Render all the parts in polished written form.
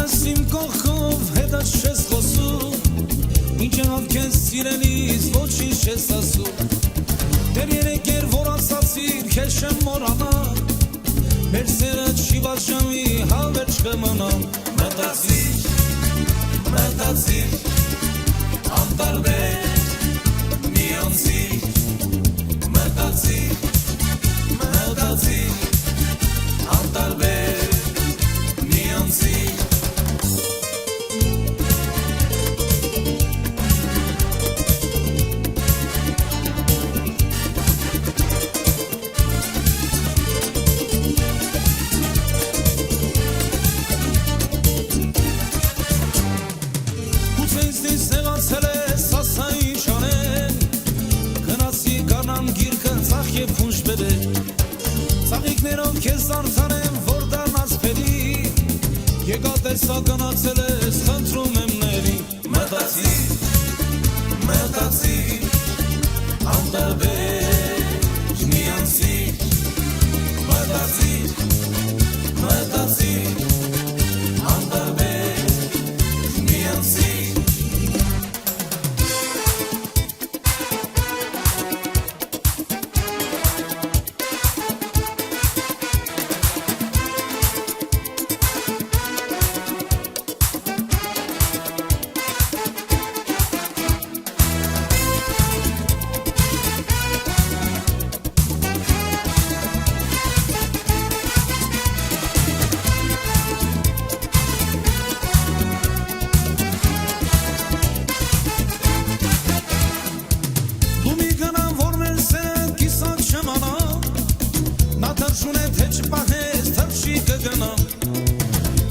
ես իմ կողքով հետդ չես խոսում Ինչ եղավ քեզ սիրելիս ոչինչ չես ասում Դեռ երեք էր որ ասացիր քեզ չեմ մոռանա Մեր սերը չի բաժանի հավերջ կմնամ Մտածիր անտարբեր միանցիր Մտածիր անտարբեր միանցիր Ծաղիկներով քեզ զարդարեմ, որ դառնաս փերի Եկա տեսա գնացել ես, խնդրում եմ ների Մտածիր, անտարբեր միանցիր Մտածիր, անտարբեր միանցիր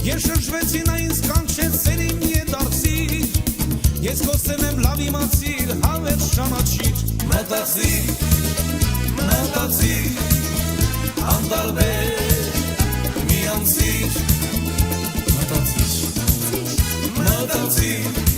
Ես շրջվեցին այնց կանչեց սերին ետարցիր Ես խոսել եմ լավ իմացիր, հավերջ ճանաչիր Մտածիր, անտարբեր միանցիր Մտածիր